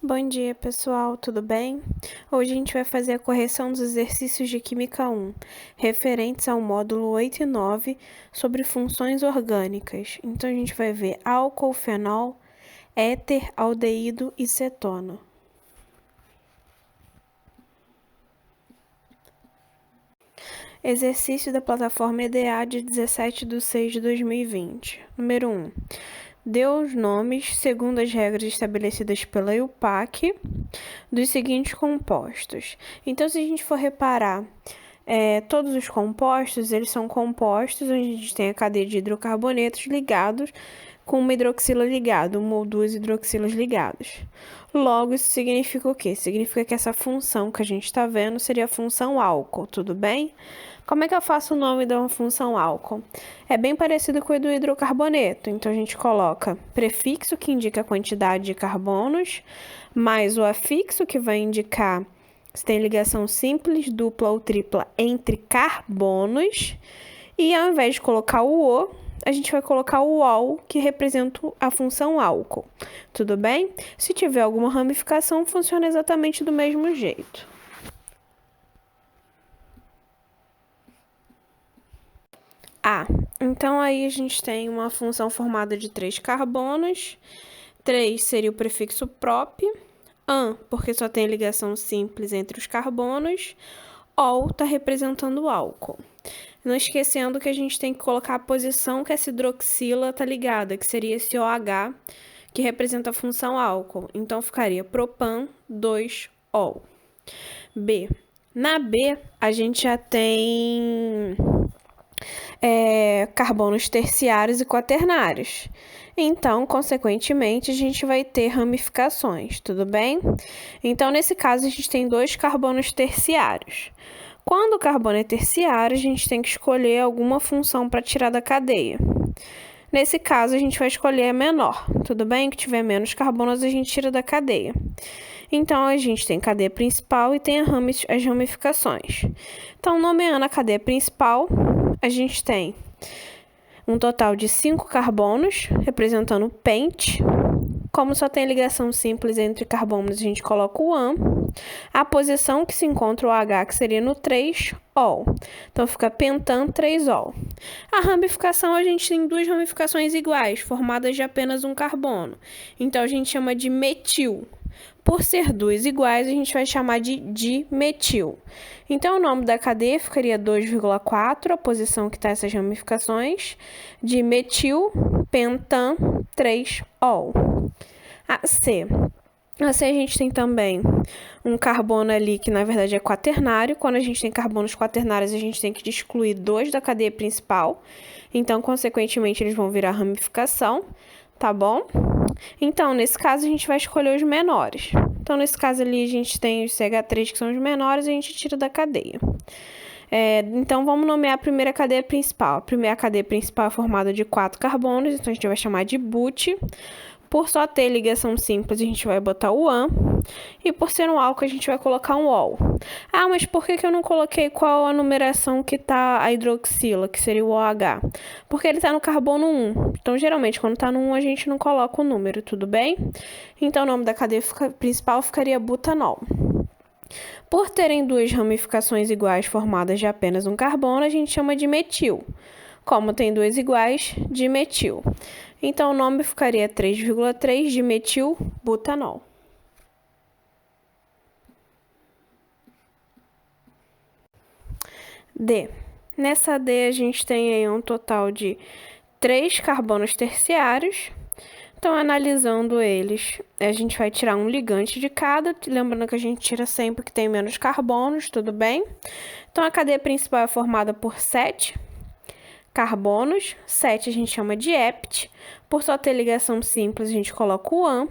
Bom dia, pessoal, tudo bem? Hoje a gente vai fazer a correção dos exercícios de Química 1, referentes ao módulo 8 e 9, sobre funções orgânicas. Então, a gente vai ver álcool, fenol, éter, aldeído e cetona. Exercício da plataforma EDA de 17/6/2020. Número 1. Dê os nomes, segundo as regras estabelecidas pela EUPAC, dos seguintes compostos. Então, se a gente for reparar, todos os compostos, eles são compostos onde a gente tem a cadeia de hidrocarbonetos ligados com uma hidroxila ligada, uma ou duas hidroxilas ligadas. Logo, isso significa o quê? Significa que essa função que a gente está vendo seria a função álcool, tudo bem? Como é que eu faço o nome de uma função álcool? É bem parecido com o do hidrocarboneto, então a gente coloca prefixo que indica a quantidade de carbonos, mais o afixo que vai indicar se tem ligação simples, dupla ou tripla entre carbonos, e ao invés de colocar o O, a gente vai colocar o OL, que representa a função álcool. Tudo bem? Se tiver alguma ramificação, funciona exatamente do mesmo jeito. Então aí a gente tem uma função formada de 3 carbonos. 3 seria o prefixo prop. Porque só tem ligação simples entre os carbonos. OL está representando o álcool. Não esquecendo que a gente tem que colocar a posição que essa hidroxila está ligada, que seria esse OH, que representa a função álcool. Então, ficaria propan 2-ol. B. Na B, a gente já tem carbonos terciários e quaternários. Então, consequentemente, a gente vai ter ramificações, tudo bem? Então, nesse caso, a gente tem 2 carbonos terciários. Quando o carbono é terciário, a gente tem que escolher alguma função para tirar da cadeia. Nesse caso, a gente vai escolher a menor, tudo bem? Que tiver menos carbonos, a gente tira da cadeia. Então, a gente tem cadeia principal e tem as ramificações. Então, nomeando a cadeia principal, a gente tem um total de 5 carbonos, representando o pente. Como só tem ligação simples entre carbonos, a gente coloca o AN. A posição que se encontra o H, que seria no 3-ol. Então, fica pentan 3-ol. A ramificação, a gente tem 2 ramificações iguais, formadas de apenas um carbono. Então, a gente chama de metil. Por ser 2 iguais, a gente vai chamar de dimetil. Então, o nome da cadeia ficaria 2,4, a posição que está essas ramificações, de metil pentan 3-ol. A C a gente tem também um carbono ali que, na verdade, é quaternário. Quando a gente tem carbonos quaternários, a gente tem que excluir 2 da cadeia principal. Então, consequentemente, eles vão virar ramificação, tá bom? Então, nesse caso, a gente vai escolher os menores. Então, nesse caso ali, a gente tem os CH3, que são os menores, e a gente tira da cadeia. Então, vamos nomear a primeira cadeia principal. A primeira cadeia principal é formada de 4 carbonos, então a gente vai chamar de but. Por só ter ligação simples, a gente vai botar o AN. E por ser um álcool, a gente vai colocar um OL. Mas por que eu não coloquei qual a numeração que está a hidroxila, que seria o OH? Porque ele está no carbono 1. Então, geralmente, quando está no 1, a gente não coloca o número, tudo bem? Então, o nome da cadeia principal ficaria butanol. Por terem 2 ramificações iguais formadas de apenas um carbono, a gente chama de metil. Como tem 2 iguais, dimetil. Então, o nome ficaria 3,3 dimetilbutanol. D. Nessa D, a gente tem aí um total de 3 carbonos terciários. Então, analisando eles, a gente vai tirar um ligante de cada. Lembrando que a gente tira sempre que tem menos carbonos, tudo bem? Então, a cadeia principal é formada por 7 carbonos. 7 a gente chama de ept. Por só ter ligação simples, a gente coloca o AN.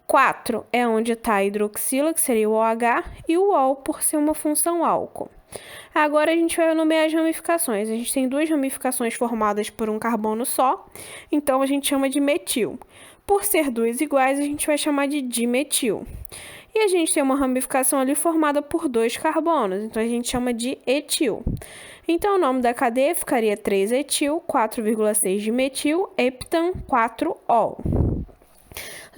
4 é onde está a hidroxila, que seria o OH, e o OL por ser uma função álcool. Agora a gente vai nomear as ramificações. A gente tem 2 ramificações formadas por um carbono só, então a gente chama de metil. Por ser 2 iguais, a gente vai chamar de dimetil. E a gente tem uma ramificação ali formada por 2 carbonos, então a gente chama de etil. Então, o nome da cadeia ficaria 3-etil, 4,6 dimetil, heptan 4-ol.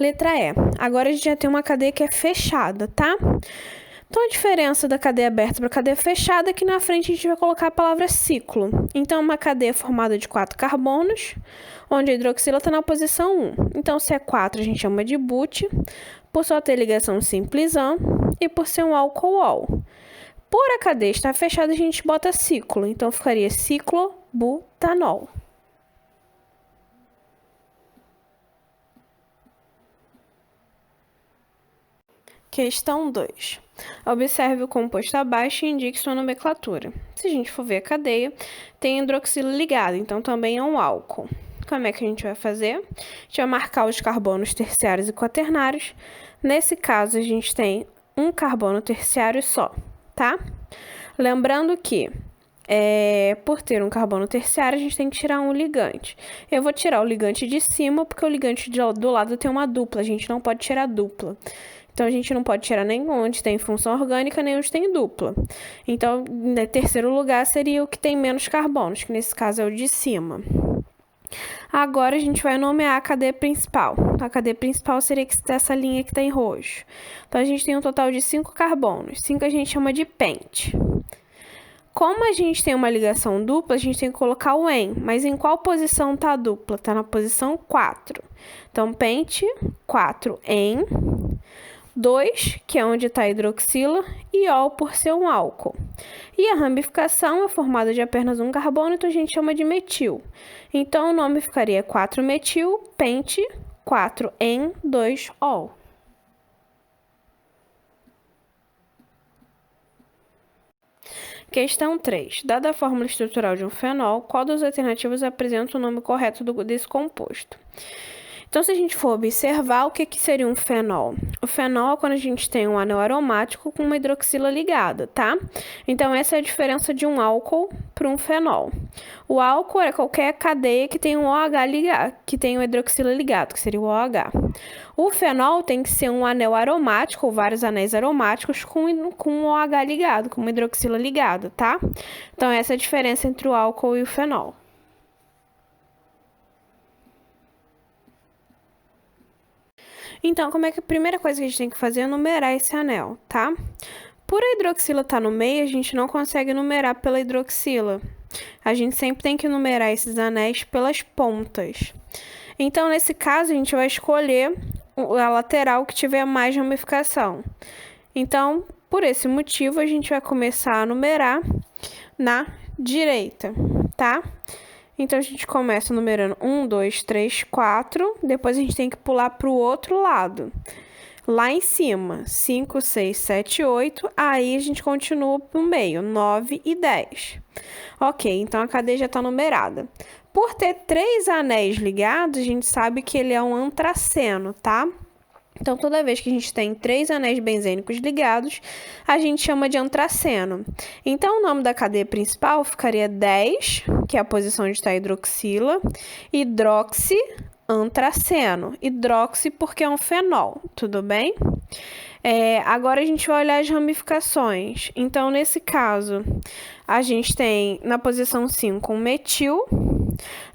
Letra E. Agora a gente já tem uma cadeia que é fechada, tá? Então, a diferença da cadeia aberta para a cadeia fechada é que na frente a gente vai colocar a palavra ciclo. Então, uma cadeia formada de 4 carbonos, onde a hidroxila está na posição 1. Então, se é 4, a gente chama de but, por só ter ligação simples-an e por ser um álcool-ol. Por a cadeia estar fechada, a gente bota ciclo. Então, ficaria ciclobutanol. Questão 2. Observe o composto abaixo e indique sua nomenclatura. Se a gente for ver a cadeia, tem hidroxila ligada, então também é um álcool. Como é que a gente vai fazer? A gente vai marcar os carbonos terciários e quaternários. Nesse caso, a gente tem um carbono terciário só, tá? Lembrando que, por ter um carbono terciário, a gente tem que tirar um ligante. Eu vou tirar o ligante de cima, porque o ligante do lado tem uma dupla, a gente não pode tirar dupla. Então, a gente não pode tirar nem onde tem função orgânica, nem onde tem dupla. Então, em terceiro lugar, seria o que tem menos carbonos, que nesse caso é o de cima. Agora, a gente vai nomear a cadeia principal. A cadeia principal seria essa linha que está em roxo. Então, a gente tem um total de 5 carbonos. 5 a gente chama de pente. Como a gente tem uma ligação dupla, a gente tem que colocar o en. Mas em qual posição está a dupla? Está na posição 4. Então, pente, 4 en. 2, que é onde está a hidroxila, e ol por ser um álcool. E a ramificação é formada de apenas um carbono, então a gente chama de metil. Então, o nome ficaria 4-metil, pente, 4-en, 2-ol. Questão 3. Dada a fórmula estrutural de um fenol, qual das alternativas apresenta o nome correto desse composto? Então, se a gente for observar, o que seria um fenol? O fenol é quando a gente tem um anel aromático com uma hidroxila ligada, tá? Então, essa é a diferença de um álcool para um fenol. O álcool é qualquer cadeia que tem um OH ligado, que tem um hidroxila ligado, que seria o OH. O fenol tem que ser um anel aromático, ou vários anéis aromáticos com um OH ligado, com uma hidroxila ligada, tá? Então, essa é a diferença entre o álcool e o fenol. Então, como é que a primeira coisa que a gente tem que fazer é numerar esse anel, tá? Por a hidroxila estar no meio, a gente não consegue numerar pela hidroxila. A gente sempre tem que numerar esses anéis pelas pontas. Então, nesse caso, a gente vai escolher a lateral que tiver mais ramificação. Então, por esse motivo, a gente vai começar a numerar na direita, tá? Então, a gente começa numerando 1, 2, 3, 4. Depois, a gente tem que pular para o outro lado. Lá em cima, 5, 6, 7, 8. Aí, a gente continua para o meio, 9 e 10. Ok, então a cadeia já está numerada. Por ter 3 anéis ligados, a gente sabe que ele é um antraceno, tá? Então, toda vez que a gente tem 3 anéis benzênicos ligados, a gente chama de antraceno. Então, o nome da cadeia principal ficaria 10, que é a posição onde está a hidroxila, hidroxiantraceno. Hidroxi porque é um fenol, tudo bem? Agora, a gente vai olhar as ramificações. Então, nesse caso, a gente tem na posição 5 um metil,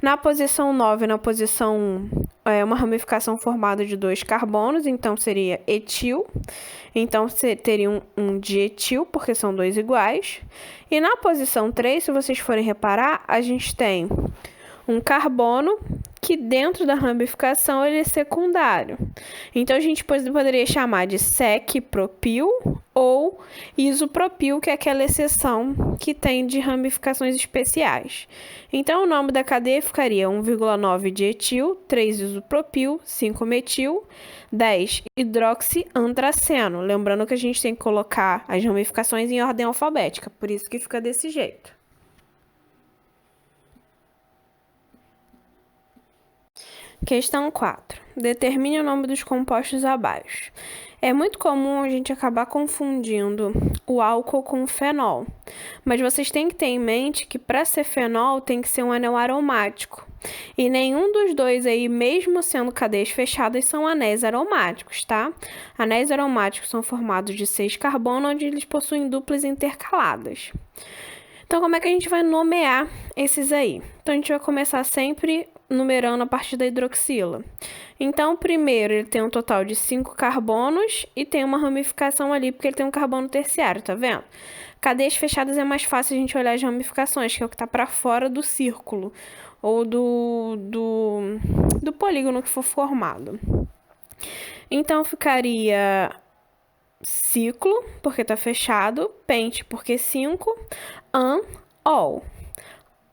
na posição 9 e na posição 1, uma ramificação formada de 2 carbonos, então seria etil. Então, teria um dietil, porque são 2 iguais. E na posição 3, se vocês forem reparar, a gente tem um carbono que dentro da ramificação ele é secundário. Então, a gente poderia chamar de sec-propil ou isopropil, que é aquela exceção que tem de ramificações especiais. Então, o nome da cadeia ficaria 1,9 dietil, 3 isopropil, 5 metil, 10 hidroxiantraceno. Lembrando que a gente tem que colocar as ramificações em ordem alfabética, por isso que fica desse jeito. Questão 4. Determine o nome dos compostos abaixo. É muito comum a gente acabar confundindo o álcool com o fenol, mas vocês têm que ter em mente que para ser fenol tem que ser um anel aromático. E nenhum dos dois aí, mesmo sendo cadeias fechadas, são anéis aromáticos, tá? Anéis aromáticos são formados de 6 carbonos, onde eles possuem duplas intercaladas. Então, como é que a gente vai nomear esses aí? Então, a gente vai começar sempre numerando a partir da hidroxila. Então, o primeiro, ele tem um total de 5 carbonos e tem uma ramificação ali, porque ele tem um carbono terciário, tá vendo? Cadeias fechadas é mais fácil a gente olhar as ramificações, que é o que tá para fora do círculo, ou do polígono que for formado. Então, ficaria ciclo, porque tá fechado, pente, porque 5, ol.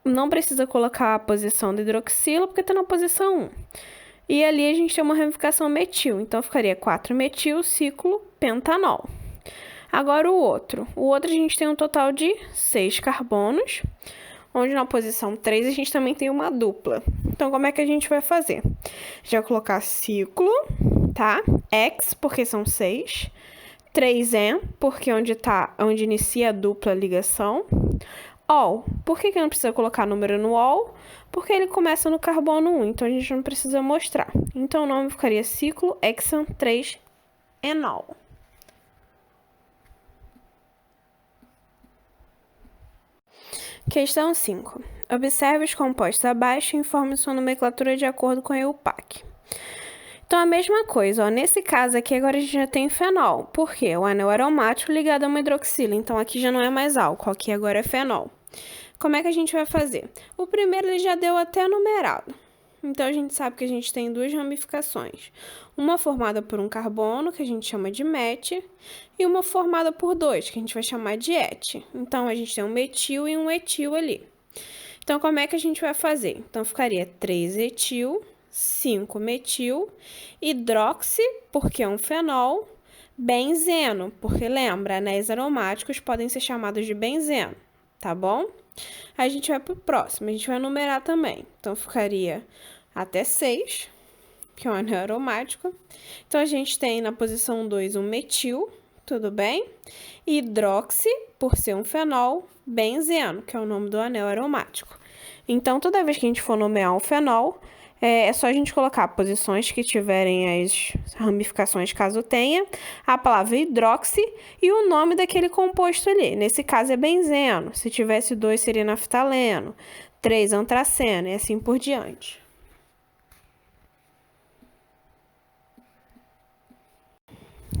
Não precisa colocar a posição da hidroxila, porque tá na posição 1. E ali a gente tem uma ramificação metil, então ficaria 4-metil, ciclo, pentanol. Agora o outro. O outro a gente tem um total de 6 carbonos, onde na posição 3 a gente também tem uma dupla. Então, como é que a gente vai fazer? A gente vai colocar ciclo, tá? X, porque são 6. 3N, porque onde inicia a dupla ligação. Ol. Por que não precisa colocar número no ol? Porque ele começa no carbono 1, então a gente não precisa mostrar. Então, o nome ficaria ciclo hexan 3-enol. Questão 5. Observe os compostos abaixo e informe sua nomenclatura de acordo com a EUPAC. Então, a mesma coisa, ó. Nesse caso aqui, agora a gente já tem fenol. Por quê? O anel aromático ligado a uma hidroxila. Então, aqui já não é mais álcool, aqui agora é fenol. Como é que a gente vai fazer? O primeiro ele já deu até numerado. Então, a gente sabe que a gente tem duas ramificações. Uma formada por um carbono, que a gente chama de met, e uma formada por dois, que a gente vai chamar de et. Então, a gente tem um metil e um etil ali. Então, como é que a gente vai fazer? Então, ficaria 3-etil, 5-metil, hidroxi, porque é um fenol, benzeno, porque lembra, anéis aromáticos podem ser chamados de benzeno, tá bom? Aí a gente vai pro próximo, a gente vai numerar também. Então, ficaria até 6, que é um anel aromático. Então, a gente tem na posição 2 um metil, tudo bem? Hidroxi, por ser um fenol, benzeno, que é o nome do anel aromático. Então, toda vez que a gente for nomear um fenol, é só a gente colocar posições que tiverem as ramificações, caso tenha, a palavra hidroxi e o nome daquele composto ali. Nesse caso é benzeno, se tivesse 2 seria naftaleno, 3 antraceno e assim por diante.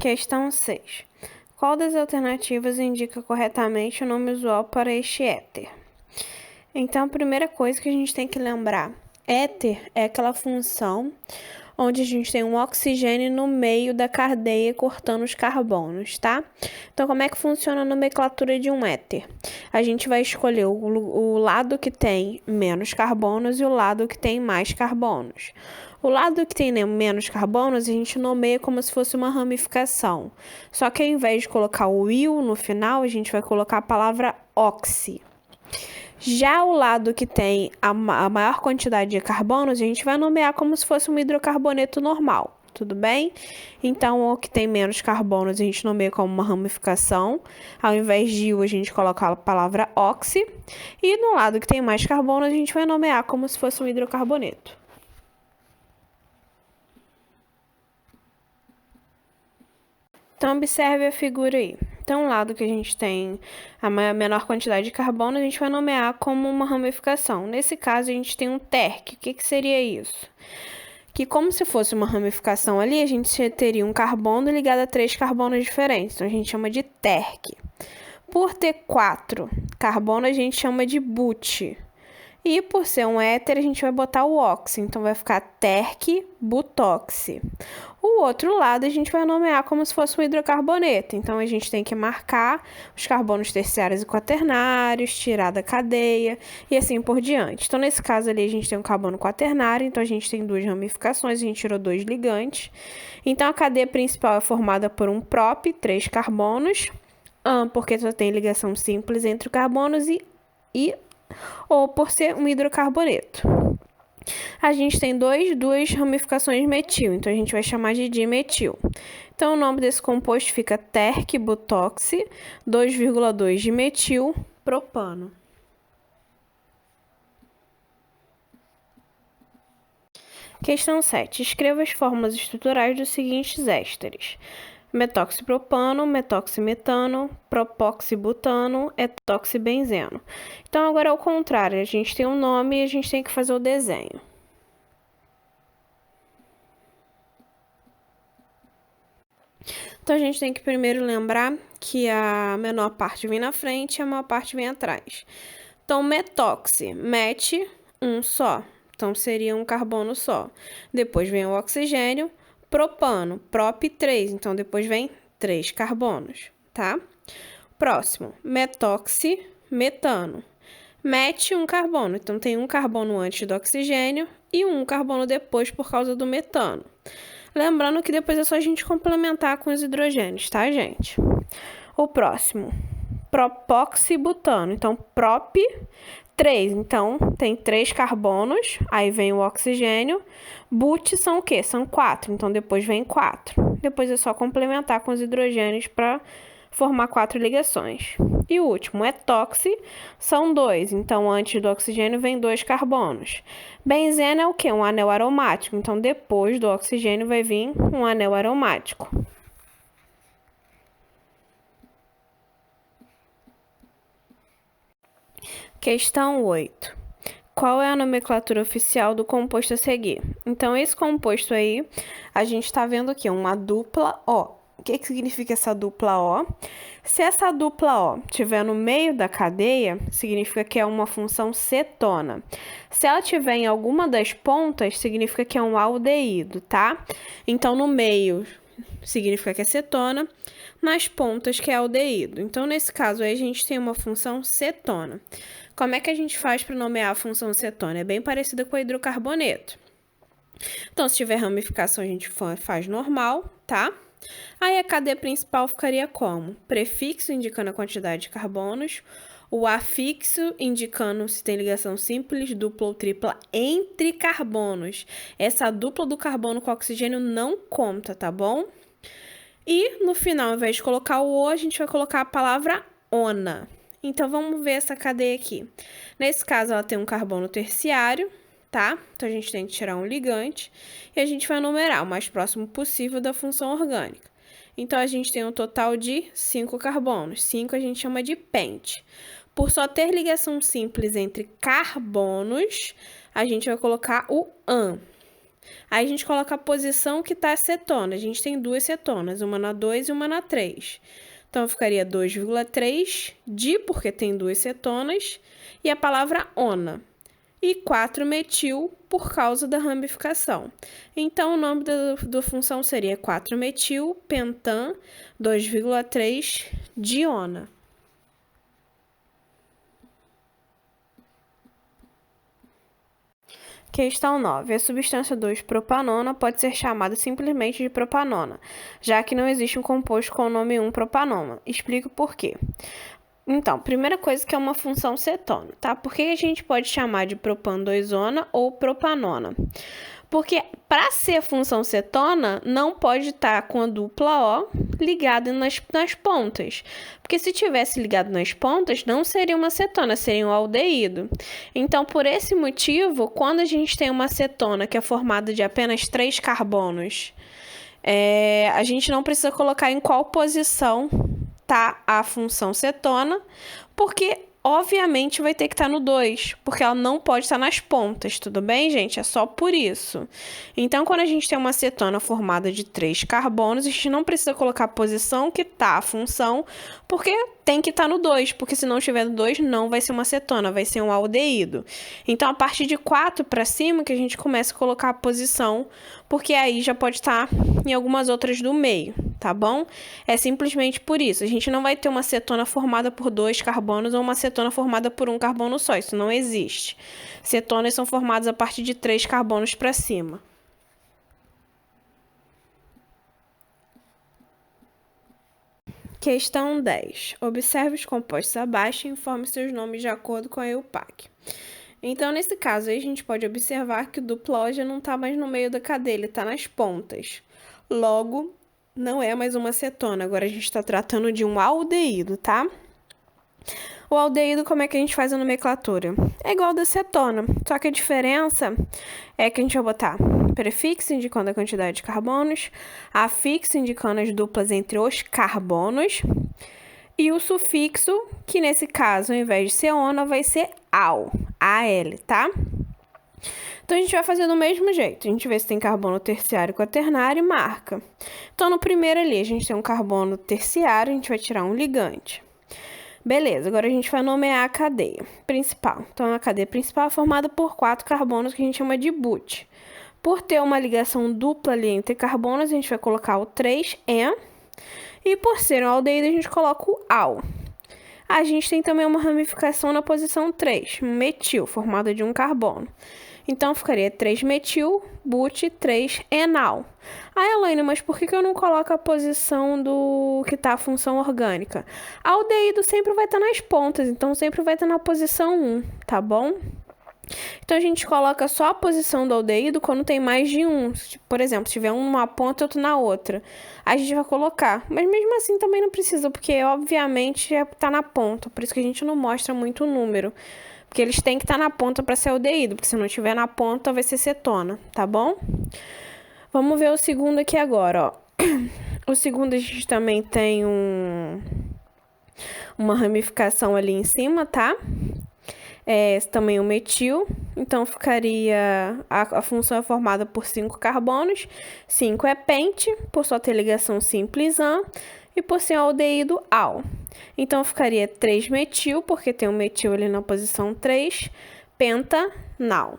Questão 6. Qual das alternativas indica corretamente o nome usual para este éter? Então, a primeira coisa que a gente tem que lembrar, éter é aquela função onde a gente tem um oxigênio no meio da cadeia cortando os carbonos, tá? Então, como é que funciona a nomenclatura de um éter? A gente vai escolher o lado que tem menos carbonos e o lado que tem mais carbonos. O lado que tem menos carbonos, a gente nomeia como se fosse uma ramificação. Só que ao invés de colocar o il no final, a gente vai colocar a palavra oxi. Já o lado que tem a maior quantidade de carbonos, a gente vai nomear como se fosse um hidrocarboneto normal, tudo bem? Então, o que tem menos carbonos, a gente nomeia como uma ramificação. Ao invés de il, a gente coloca a palavra oxi. E no lado que tem mais carbonos, a gente vai nomear como se fosse um hidrocarboneto. Então, observe a figura aí. Então, o lado que a gente tem a menor quantidade de carbono, a gente vai nomear como uma ramificação. Nesse caso, a gente tem um terc. O que seria isso? Que como se fosse uma ramificação ali, a gente teria um carbono ligado a 3 carbonos diferentes. Então, a gente chama de terc. Por ter 4 carbonos, a gente chama de but. E por ser um éter, a gente vai botar o oxi. Então, vai ficar terc-butoxi. O outro lado, a gente vai nomear como se fosse um hidrocarboneto. Então, a gente tem que marcar os carbonos terciários e quaternários, tirar da cadeia e assim por diante. Então, nesse caso ali, a gente tem um carbono quaternário. Então, a gente tem 2 ramificações, a gente tirou 2 ligantes. Então, a cadeia principal é formada por um prop, 3 carbonos, porque só tem ligação simples entre carbonos ou por ser um hidrocarboneto. A gente tem duas ramificações metil, então a gente vai chamar de dimetil. Então, o nome desse composto fica terc-butoxi, 2,2 dimetil propano. Questão 7. Escreva as fórmulas estruturais dos seguintes ésteres: metoxipropano, metoximetano, propoxibutano, etoxibenzeno. Então, agora ao contrário, a gente tem um nome e a gente tem que fazer o desenho. Então, a gente tem que primeiro lembrar que a menor parte vem na frente e a maior parte vem atrás. Então, metóxi, mete um só. Então, seria um carbono só. Depois vem o oxigênio. Propano, prop 3. Então, depois vem 3 carbonos, tá? Próximo, metóxi, metano. Mete um carbono. Então, tem um carbono antes do oxigênio e um carbono depois por causa do metano. Lembrando que depois é só a gente complementar com os hidrogênios, tá, gente? O próximo, propoxibutano. Então, prop 3. Então, tem 3 carbonos, aí vem o oxigênio. But são o quê? São 4. Então, depois vem 4. Depois é só complementar com os hidrogênios para formar 4 ligações. E o último, etoxi, são 2. Então, antes do oxigênio vem 2 carbonos. Benzeno é o quê? Um anel aromático. Então, depois do oxigênio vai vir um anel aromático. Questão 8. Qual é a nomenclatura oficial do composto a seguir? Então, esse composto aí, a gente está vendo aqui uma dupla O. O que significa essa dupla O? Se essa dupla O estiver no meio da cadeia, significa que é uma função cetona. Se ela estiver em alguma das pontas, significa que é um aldeído, tá? Então, no meio significa que é cetona, nas pontas que é aldeído. Então, nesse caso aí, a gente tem uma função cetona. Como é que a gente faz para nomear a função cetona? É bem parecida com o hidrocarboneto. Então, se tiver ramificação, a gente faz normal, tá? Aí, a cadeia principal ficaria como? Prefixo indicando a quantidade de carbonos, o afixo indicando se tem ligação simples, dupla ou tripla entre carbonos. Essa dupla do carbono com oxigênio não conta, tá bom? E, no final, ao invés de colocar o O, a gente vai colocar a palavra ona. Então, vamos ver essa cadeia aqui. Nesse caso, ela tem um carbono terciário, tá? Então, a gente tem que tirar um ligante e a gente vai numerar o mais próximo possível da função orgânica. Então, a gente tem um total de 5 carbonos. 5 a gente chama de pente. Por só ter ligação simples entre carbonos, a gente vai colocar o an. Aí, a gente coloca a posição que está a cetona. A gente tem 2 cetonas, uma na 2 e uma na 3. Então, ficaria 2,3 porque tem 2 cetonas, e a palavra ona. E 4-metil por causa da ramificação. Então, o nome da função seria 4-metil pentan 2,3 diona. Questão 9. A substância 2-propanona pode ser chamada simplesmente de propanona, já que não existe um composto com o nome 1-propanona. Explico por quê. Então, primeira coisa que é uma função cetona, tá? Por que a gente pode chamar de propan-2-ona ou propanona? Porque para ser função cetona, não pode estar com a dupla O ligada nas pontas. Porque se tivesse ligado nas pontas, não seria uma cetona, seria um aldeído. Então, por esse motivo, quando a gente tem uma cetona que é formada de apenas 3 carbonos, a gente não precisa colocar em qual posição tá a função cetona, porque obviamente vai ter que estar no 2, porque ela não pode estar nas pontas, tudo bem, gente? É só por isso. Então, quando a gente tem uma cetona formada de 3 carbonos, a gente não precisa colocar a posição que tá a função, porque tem que estar no 2, porque se não tiver no 2, não vai ser uma cetona, vai ser um aldeído. Então, a partir de 4 para cima que a gente começa a colocar a posição, porque aí já pode estar em algumas outras do meio, tá bom? É simplesmente por isso. A gente não vai ter uma cetona formada por 2 carbonos ou uma cetona formada por um carbono só. Isso não existe. Cetonas são formadas a partir de 3 carbonos para cima. Questão 10. Observe os compostos abaixo e informe seus nomes de acordo com a EUPAC. Então, nesse caso aí, a gente pode observar que o duplo O já não está mais no meio da cadeia, ele está nas pontas. Logo, não é mais uma cetona, agora a gente está tratando de um aldeído, tá? O aldeído, como é que a gente faz a nomenclatura? É igual ao da cetona, só que a diferença é que a gente vai botar prefixo indicando a quantidade de carbonos, afixo indicando as duplas entre os carbonos, e o sufixo, que nesse caso, ao invés de ser ona, vai ser AL, tá? Então, a gente vai fazer do mesmo jeito. A gente vê se tem carbono terciário e quaternário e marca. Então, no primeiro ali, a gente tem um carbono terciário, a gente vai tirar um ligante. Beleza, agora a gente vai nomear a cadeia principal. Então, a cadeia principal é formada por 4 carbonos que a gente chama de bute. Por ter uma ligação dupla ali entre carbonos, a gente vai colocar o 3-en. E por ser um aldeído, a gente coloca o al. A gente tem também uma ramificação na posição 3, metil, formada de um carbono. Então, ficaria 3-metil, bute, 3-enal. Ah, Elaine, mas por que eu não coloco a posição do que está a função orgânica? A aldeído sempre vai estar nas pontas, então sempre vai estar na posição 1, tá bom? Então, a gente coloca só a posição do aldeído quando tem mais de um. Por exemplo, se tiver um numa ponta e outro na outra. A gente vai colocar. Mas mesmo assim também não precisa, porque obviamente está na ponta. Por isso que a gente não mostra muito o número. Porque eles têm que estar na ponta para ser aldeído. Porque se não tiver na ponta, vai ser cetona, tá bom? Vamos ver o segundo aqui agora, ó. O segundo a gente também tem uma ramificação ali em cima, tá? Também o metil, então ficaria, a função é formada por 5 carbonos, 5 é pente, por só ter ligação simples an, e por ser aldeído al. Então ficaria 3-metil, porque tem o metil ali na posição 3, pentanal.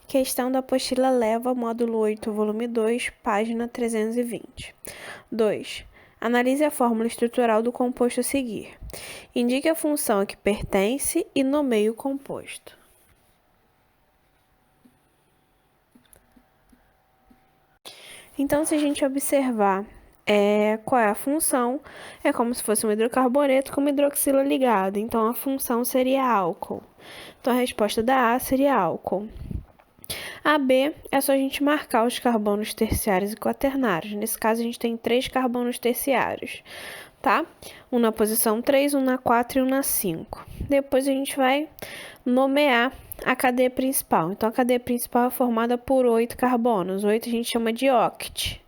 Questão da apostila Leva, módulo 8, volume 2, página 320. 2. Analise a fórmula estrutural do composto a seguir. Indique a função a que pertence e nomeie o composto. Então, se a gente observar qual é a função, é como se fosse um hidrocarboneto com uma hidroxila ligada. Então, a função seria álcool. Então, a resposta da A seria álcool. A B é só a gente marcar os carbonos terciários e quaternários. Nesse caso, a gente tem 3 carbonos terciários, tá? Um na posição 3, um na 4 e um na 5. Depois a gente vai nomear a cadeia principal. Então, a cadeia principal é formada por 8 carbonos. 8 a gente chama de oct.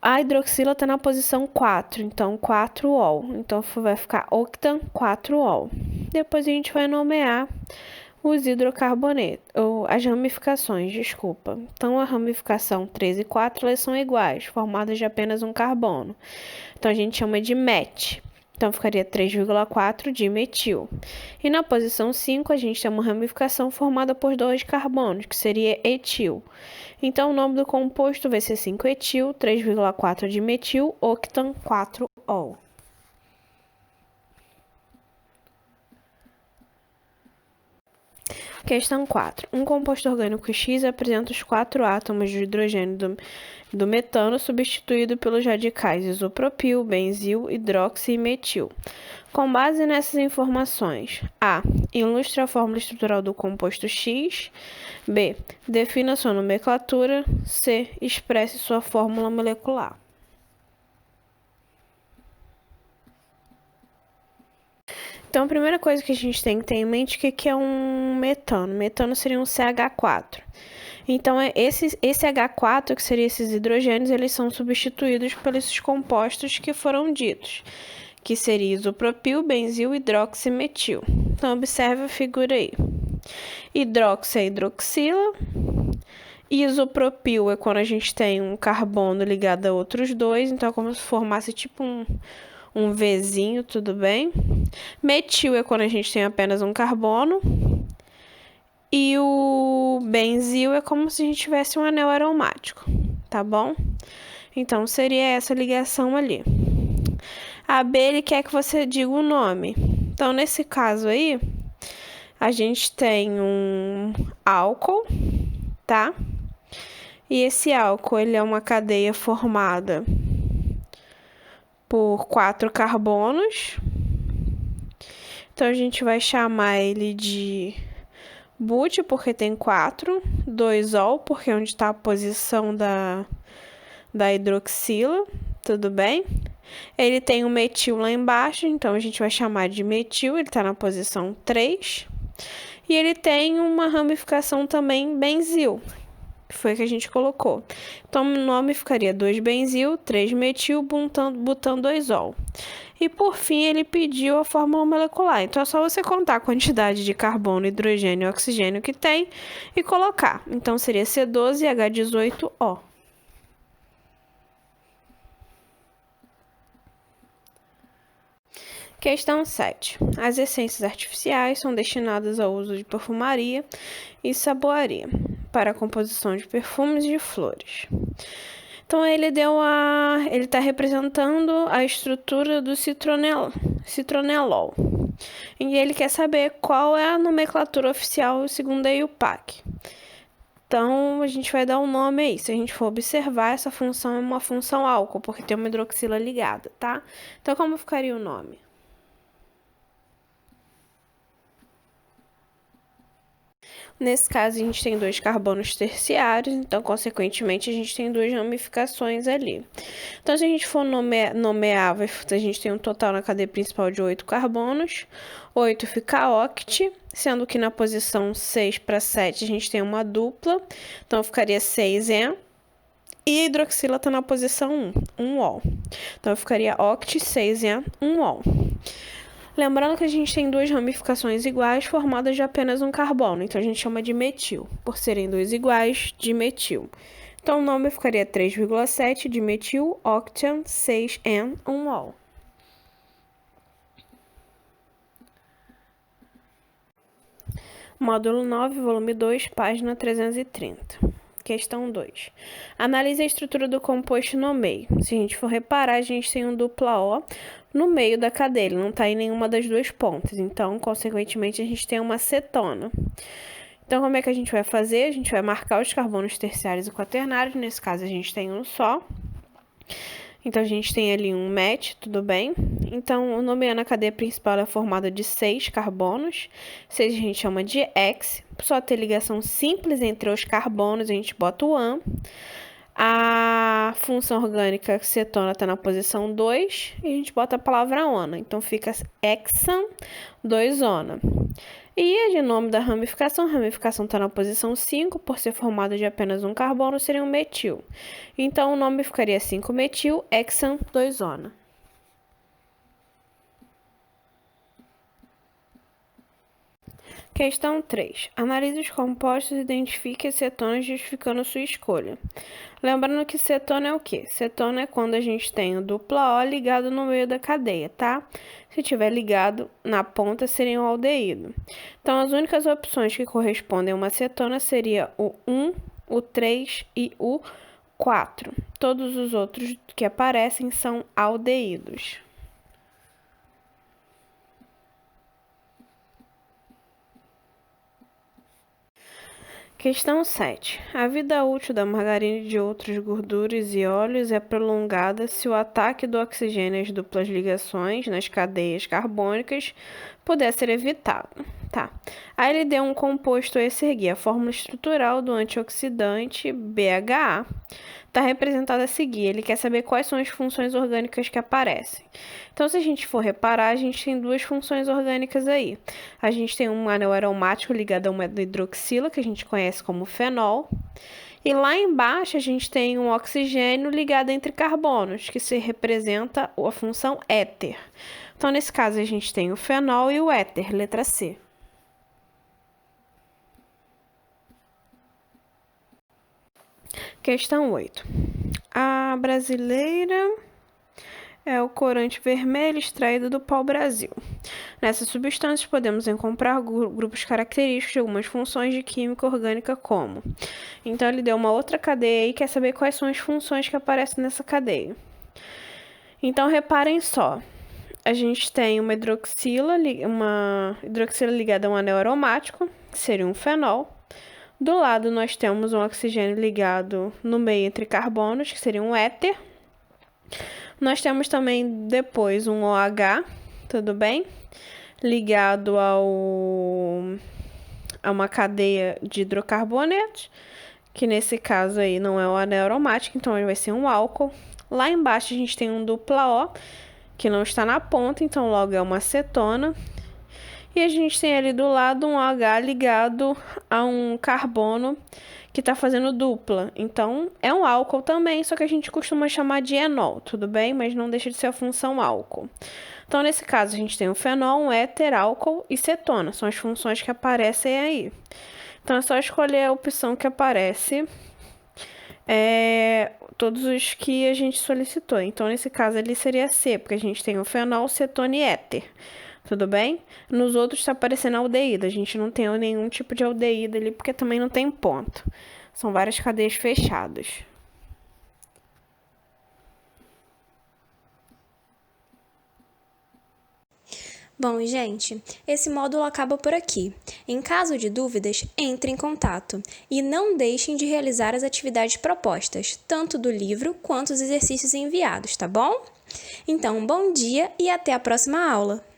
A hidroxila está na posição 4, então 4-ol. Então, vai ficar octan 4-ol. Depois a gente vai nomear os hidrocarbonetos, ou as ramificações, desculpa. Então, a ramificação 3 e 4, elas são iguais, formadas de apenas um carbono. Então, a gente chama de met. Então, ficaria 3,4 de metil. E na posição 5, a gente tem uma ramificação formada por 2 carbonos, que seria etil. Então, o nome do composto vai ser 5-etil, 3,4 de metil, octan 4-ol. Questão 4. Um composto orgânico X apresenta os 4 átomos de hidrogênio do metano substituído pelos radicais isopropil, benzil, hidroxi e metil. Com base nessas informações, A. Ilustre a fórmula estrutural do composto X. B. Defina sua nomenclatura. C. Expresse sua fórmula molecular. Então, a primeira coisa que a gente tem que ter em mente é que é um metano. Metano seria um CH4. Então, esse H4, que seriam esses hidrogênios, eles são substituídos pelos compostos que foram ditos, que seria isopropil, benzil, hidroxi e metil. Então, observe a figura aí. Hidroxi é hidroxila. Isopropil é quando a gente tem um carbono ligado a outros dois. Então, é como se formasse tipo um Vzinho, tudo bem? Metil é quando a gente tem apenas um carbono. E o benzil é como se a gente tivesse um anel aromático, tá bom? Então, seria essa ligação ali. A B, ele quer que você diga o nome. Então, nesse caso aí, a gente tem um álcool, tá? E esse álcool, ele é uma cadeia formada por 4 carbonos. Então, a gente vai chamar ele de bute, porque tem 4. 2-ol, porque é onde está a posição da hidroxila. Tudo bem? Ele tem o metil lá embaixo, então a gente vai chamar de metil. Ele está na posição 3. E ele tem uma ramificação também benzil, que foi que a gente colocou. Então, o nome ficaria 2-benzil, 3-metil, butan 2-ol. E por fim, ele pediu a fórmula molecular. Então é só você contar a quantidade de carbono, hidrogênio e oxigênio que tem e colocar. Então seria C12H18O. Questão 7. As essências artificiais são destinadas ao uso de perfumaria e saboaria para a composição de perfumes e de flores. Então ele está representando a estrutura do citronelol. E ele quer saber qual é a nomenclatura oficial segundo a IUPAC. Então a gente vai dar um nome aí. Se a gente for observar, essa função é uma função álcool, porque tem uma hidroxila ligada, tá? Então como ficaria o nome? Nesse caso, a gente tem 2 carbonos terciários, então, consequentemente, a gente tem 2 ramificações ali. Então, se a gente for nomear, a gente tem um total na cadeia principal de 8 carbonos, 8 fica oct, sendo que na posição 6 para 7 a gente tem uma dupla, então ficaria 6En, e a hidroxila está na posição 1, 1ol. Então, ficaria oct, 6En, 1ol. Lembrando que a gente tem 2 ramificações iguais formadas de apenas um carbono, então a gente chama de metil, por serem 2 iguais, dimetil. Então o nome ficaria 3,7 dimetil octan 6En 1ol. Módulo 9, volume 2, página 330. Questão 2. Analise a estrutura do composto no meio. Se a gente for reparar, a gente tem um dupla O no meio da cadeia, ele não está em nenhuma das 2 pontas. Então, consequentemente, a gente tem uma cetona. Então, como é que a gente vai fazer? A gente vai marcar os carbonos terciários e quaternários. Nesse caso, a gente tem um só. Então, a gente tem ali um MET, tudo bem? Então, o nomeando a cadeia principal é formada de 6 carbonos. 6 a gente chama de X. Só ter ligação simples entre os carbonos, a gente bota o AN. A função orgânica cetona está na posição 2 e a gente bota a palavra ona. Então, fica hexan 2-ona. E o nome da ramificação está na posição 5, por ser formada de apenas um carbono, seria um metil. Então, o nome ficaria 5-metil hexan 2-ona. Questão 3. Analise os compostos e identifique as cetonas justificando sua escolha. Lembrando que cetona é o quê? Cetona é quando a gente tem o dupla O ligado no meio da cadeia, tá? Se tiver ligado na ponta, seria um aldeído. Então, as únicas opções que correspondem a uma cetona seria o 1, o 3 e o 4. Todos os outros que aparecem são aldeídos. Questão 7. A vida útil da margarina e de outras gorduras e óleos é prolongada se o ataque do oxigênio às duplas ligações nas cadeias carbônicas puder ser evitado. Tá. Aí ele deu um composto a seguir. A fórmula estrutural do antioxidante BHA está representada a seguir. Ele quer saber quais são as funções orgânicas que aparecem. Então, se a gente for reparar, a gente tem 2 funções orgânicas aí. A gente tem um anel aromático ligado a uma hidroxila, que a gente conhece como fenol. E lá embaixo, a gente tem um oxigênio ligado entre carbonos, que se representa a função éter. Então, nesse caso, a gente tem o fenol e o éter, letra C. Questão 8. A brasileira é o corante vermelho extraído do pau-brasil. Nessas substâncias podemos encontrar grupos característicos de algumas funções de química orgânica como. Então ele deu uma outra cadeia e quer saber quais são as funções que aparecem nessa cadeia. Então reparem só. A gente tem uma hidroxila ligada a um anel aromático, que seria um fenol. Do lado, nós temos um oxigênio ligado no meio entre carbonos, que seria um éter. Nós temos também depois um OH, tudo bem? Ligado a uma cadeia de hidrocarbonetos, que nesse caso aí não é o anel aromático, então ele vai ser um álcool. Lá embaixo a gente tem um dupla O, que não está na ponta, então logo é uma cetona. E a gente tem ali do lado um H ligado a um carbono que está fazendo dupla. Então, é um álcool também, só que a gente costuma chamar de enol, tudo bem? Mas não deixa de ser a função álcool. Então, nesse caso, a gente tem o fenol, um éter, álcool e cetona. São as funções que aparecem aí. Então, é só escolher a opção que aparece. Todos os que a gente solicitou. Então, nesse caso, ali seria C, porque a gente tem o fenol, cetona e éter. Tudo bem? Nos outros está aparecendo aldeído. A gente não tem nenhum tipo de aldeído ali, porque também não tem ponto. São várias cadeias fechadas. Bom, gente, esse módulo acaba por aqui. Em caso de dúvidas, entre em contato e não deixem de realizar as atividades propostas, tanto do livro quanto os exercícios enviados, tá bom? Então, bom dia e até a próxima aula!